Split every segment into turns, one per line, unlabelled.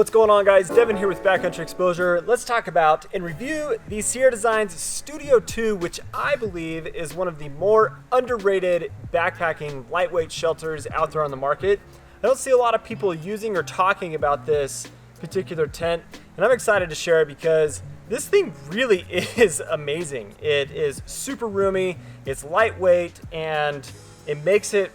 What's going on, guys? Devin here with Backcountry Exposure. Let's talk about and review the Sierra Designs Studio 2, which I believe is one of the more underrated backpacking lightweight shelters out there on the market. I don't see a lot of people using or talking about this particular tent, and I'm excited to share it because this thing really is amazing. It is super roomy, it's lightweight, and it makes it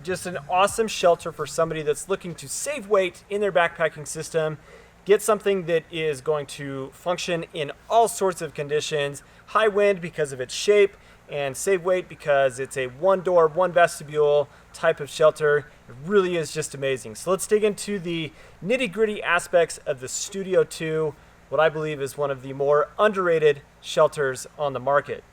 just an awesome shelter for somebody that's looking to save weight in their backpacking system, get something that is going to function in all sorts of conditions, high wind because of its shape, and save weight because it's a one door, one vestibule type of shelter. It really is just amazing. So let's dig into the nitty-gritty aspects of the Studio 2, what I believe is one of the more underrated shelters on the market.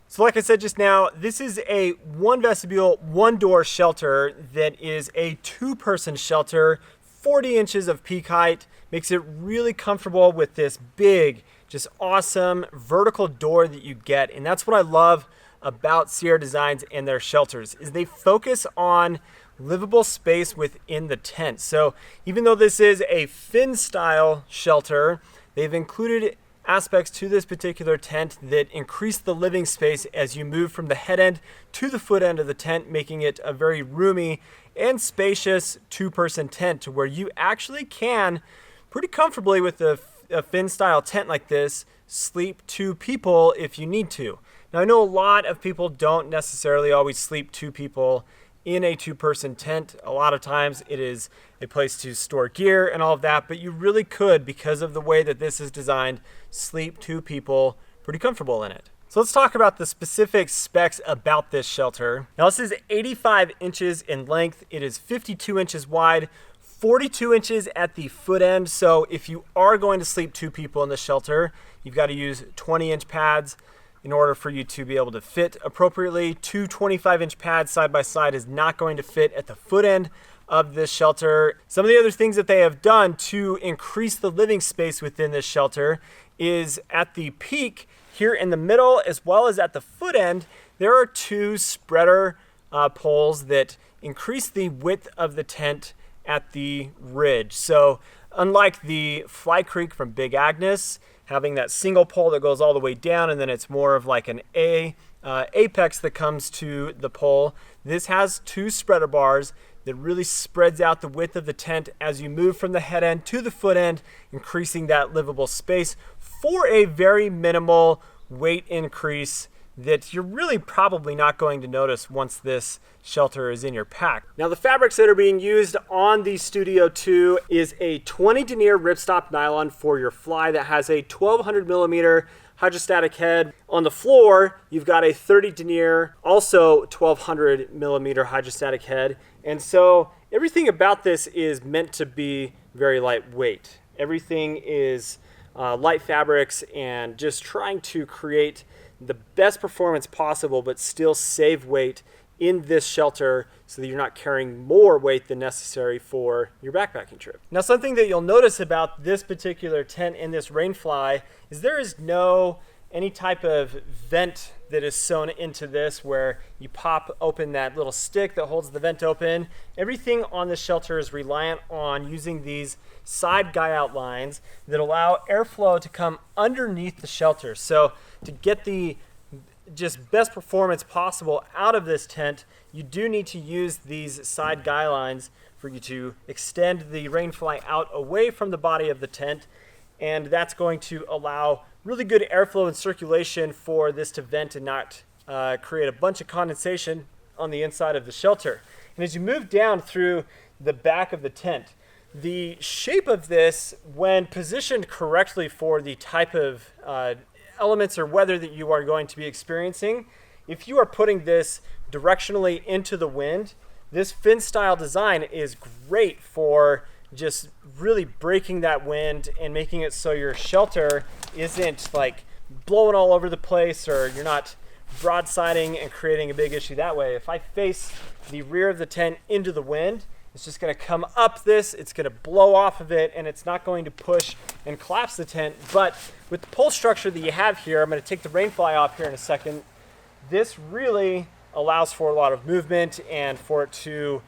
So like I said just now, this is a one vestibule, one door shelter that is a two-person shelter, 40 inches of peak height, makes it really comfortable with this big, just awesome vertical door that you get. And that's what I love about Sierra Designs and their shelters, is they focus on livable space within the tent. So even though this is a fin style shelter, they've included aspects to this particular tent that increase the living space as you move from the head end to the foot end of the tent, making it a very roomy and spacious two-person tent to where you actually can pretty comfortably with a fin style tent like this sleep two people if you need to. Now I know a lot of people don't necessarily always sleep two people in a two-person tent. A lot of times it is a place to store gear and all of that, but you really could, because of the way that this is designed, sleep two people pretty comfortable in it. So let's talk about the specific specs about this shelter. Now this is 85 inches in length. It is 52 inches wide, 42 inches at the foot end. So if you are going to sleep two people in the shelter, you've got to use 20-inch pads in order for you to be able to fit appropriately. Two 25-inch pads side by side is not going to fit at the foot end of this shelter. Some of the other things that they have done to increase the living space within this shelter is at the peak here in the middle, as well as at the foot end, there are two spreader poles that increase the width of the tent at the ridge. So unlike the Fly Creek from Big Agnes, having that single pole that goes all the way down, and then it's more of like an apex that comes to the pole, this has two spreader bars that really spreads out the width of the tent as you move from the head end to the foot end, increasing that livable space for a very minimal weight increase that you're really probably not going to notice once this shelter is in your pack. Now the fabrics that are being used on the Studio 2 is a 20 denier ripstop nylon for your fly that has a 1200 millimeter hydrostatic head. On the floor, you've got a 30 denier, also 1200 millimeter hydrostatic head. And so everything about this is meant to be very lightweight. Everything is light fabrics and just trying to create the best performance possible, but still save weight in this shelter so that you're not carrying more weight than necessary for your backpacking trip. Now, something that you'll notice about this particular tent in this Rainfly is there is no any type of vent that is sewn into this where you pop open that little stick that holds the vent open. Everything on this shelter is reliant on using these side guy out lines that allow airflow to come underneath the shelter. So to get the just best performance possible out of this tent, you do need to use these side guy lines for you to extend the Rainfly out away from the body of the tent, and that's going to allow really good airflow and circulation for this to vent and not create a bunch of condensation on the inside of the shelter. And as you move down through the back of the tent, the shape of this, when positioned correctly for the type of elements or weather that you are going to be experiencing, if you are putting this directionally into the wind, this fin style design is great for just really breaking that wind and making it so your shelter isn't like blowing all over the place, or you're not broadsiding and creating a big issue that way. If I face the rear of the tent into the wind, it's just going to come up this, it's going to blow off of it, and it's not going to push and collapse the tent. But with the pole structure that you have here, I'm going to take the Rainfly off here in a second. This really allows for a lot of movement and for it to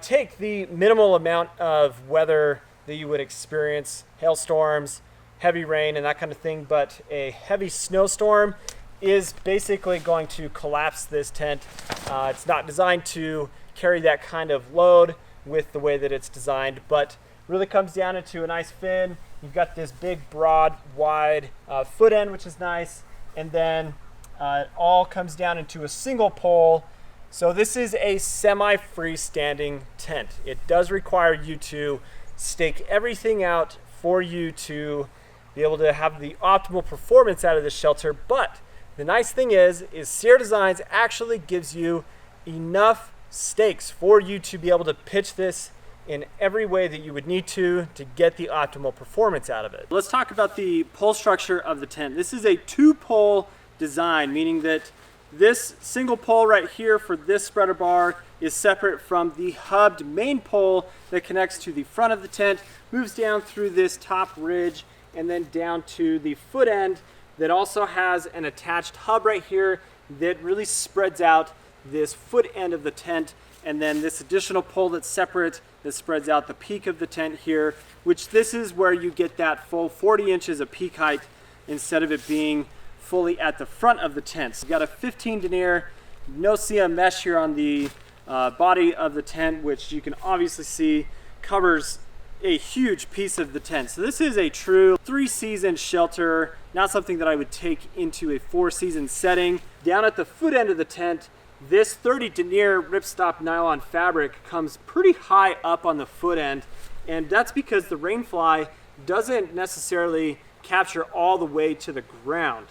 take the minimal amount of weather that you would experience, hailstorms, heavy rain, and that kind of thing, but a heavy snowstorm is basically going to collapse this tent. It's not designed to carry that kind of load with the way that it's designed, but really comes down into a nice fin. You've got this big, broad, wide foot end, which is nice, and then it all comes down into a single pole. So this is a semi-freestanding tent. It does require you to stake everything out for you to be able to have the optimal performance out of this shelter, but the nice thing is Sierra Designs actually gives you enough stakes for you to be able to pitch this in every way that you would need to get the optimal performance out of it. Let's talk about the pole structure of the tent. This is a 2-pole design, meaning that this single pole right here for this spreader bar is separate from the hubbed main pole that connects to the front of the tent, moves down through this top ridge, and then down to the foot end that also has an attached hub right here that really spreads out this foot end of the tent, and then this additional pole that's separate that spreads out the peak of the tent here, which this is where you get that full 40 inches of peak height instead of it being fully at the front of the tent. So you've got a 15 denier, no CM mesh here on the body of the tent, which you can obviously see covers a huge piece of the tent. So this is a true 3-season shelter, not something that I would take into a 4-season setting. Down at the foot end of the tent, this 30 denier ripstop nylon fabric comes pretty high up on the foot end, and that's because the rainfly doesn't necessarily capture all the way to the ground.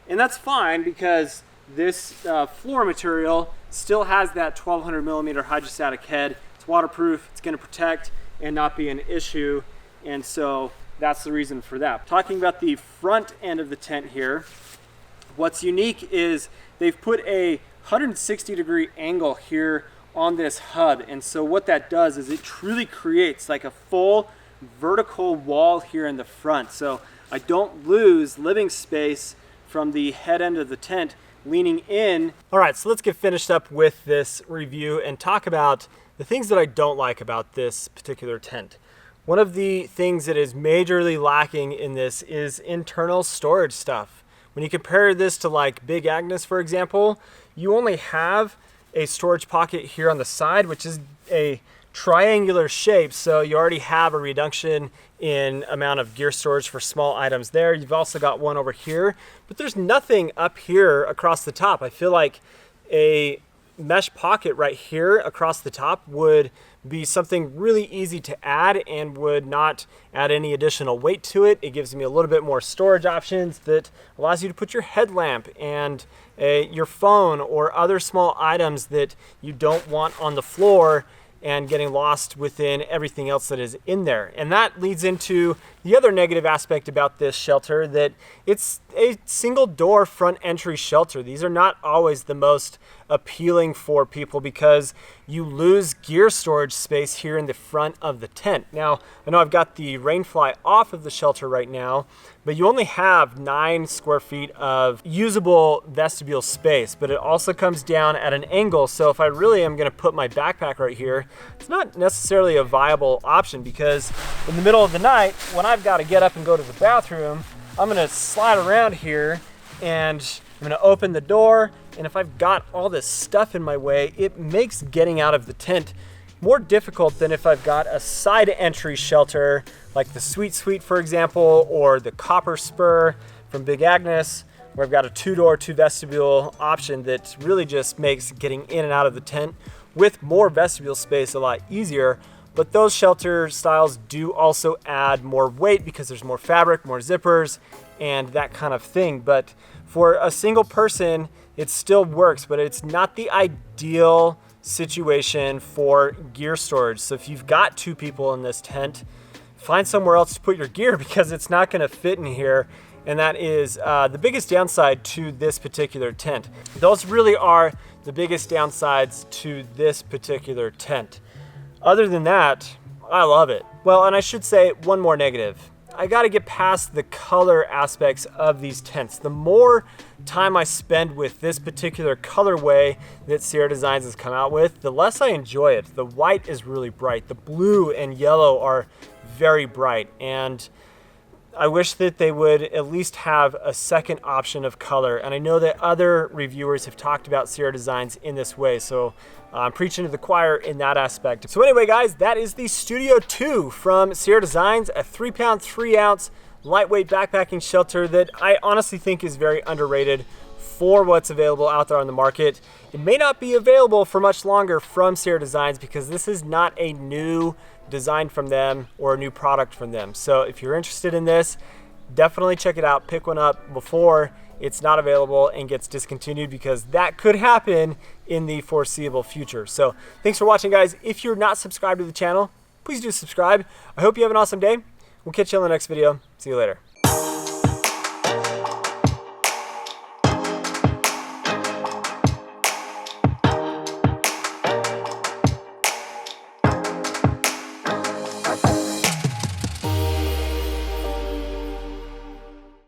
And that's fine because this floor material still has that 1200 millimeter hydrostatic head. It's waterproof, it's gonna protect and not be an issue, and so that's the reason for that. Talking about the front end of the tent here, what's unique is they've put a 160-degree angle here on this hub, and so what that does is it truly creates like a full vertical wall here in the front, so I don't lose living space from the head end of the tent leaning in. All right, so let's get finished up with this review and talk about the things that I don't like about this particular tent. One of the things that is majorly lacking in this is internal storage stuff. When you compare this to like Big Agnes, for example, you only have a storage pocket here on the side, which is a triangular shape, so you already have a reduction in amount of gear storage for small items there. You've also got one over here, but there's nothing up here across the top. I feel like a mesh pocket right here across the top would be something really easy to add and would not add any additional weight to it. It gives me a little bit more storage options that allows you to put your headlamp and your phone or other small items that you don't want on the floor and getting lost within everything else that is in there. And that leads into the other negative aspect about this shelter, that it's a single door front entry shelter. These are not always the most appealing for people because you lose gear storage space here in the front of the tent. Now, I know I've got the rainfly off of the shelter right now, but you only have 9 square feet of usable vestibule space, but it also comes down at an angle. So if I really am gonna put my backpack right here, it's not necessarily a viable option because in the middle of the night, when I've got to get up and go to the bathroom, I'm gonna slide around here and I'm gonna open the door, and if I've got all this stuff in my way, it makes getting out of the tent more difficult than if I've got a side entry shelter like the Sweet Suite, for example, or the Copper Spur from Big Agnes, where I've got a 2-door, 2-vestibule option that really just makes getting in and out of the tent with more vestibule space a lot easier. But those shelter styles do also add more weight because there's more fabric, more zippers, and that kind of thing. But for a single person, it still works, but it's not the ideal situation for gear storage. So if you've got 2 people in this tent, find somewhere else to put your gear because it's not gonna fit in here. And that is the biggest downside to this particular tent. Those really are the biggest downsides to this particular tent. Other than that, I love it. Well, and I should say one more negative. I gotta get past the color aspects of these tents. The more time I spend with this particular colorway that Sierra Designs has come out with, the less I enjoy it. The white is really bright. The blue and yellow are very bright, and I wish that they would at least have a second option of color. And I know that other reviewers have talked about Sierra Designs in this way, so I'm preaching to the choir in that aspect. So anyway, guys, that is the Studio 2 from Sierra Designs, a 3-pound, 3-ounce lightweight backpacking shelter that I honestly think is very underrated for what's available out there on the market. It may not be available for much longer from Sierra Designs because this is not a new design from them or a new product from them. So if you're interested in this, definitely check it out. Pick one up before it's not available and gets discontinued, because that could happen in the foreseeable future. So thanks for watching, guys. If you're not subscribed to the channel, please do subscribe. I hope you have an awesome day. We'll catch you on the next video. See you later.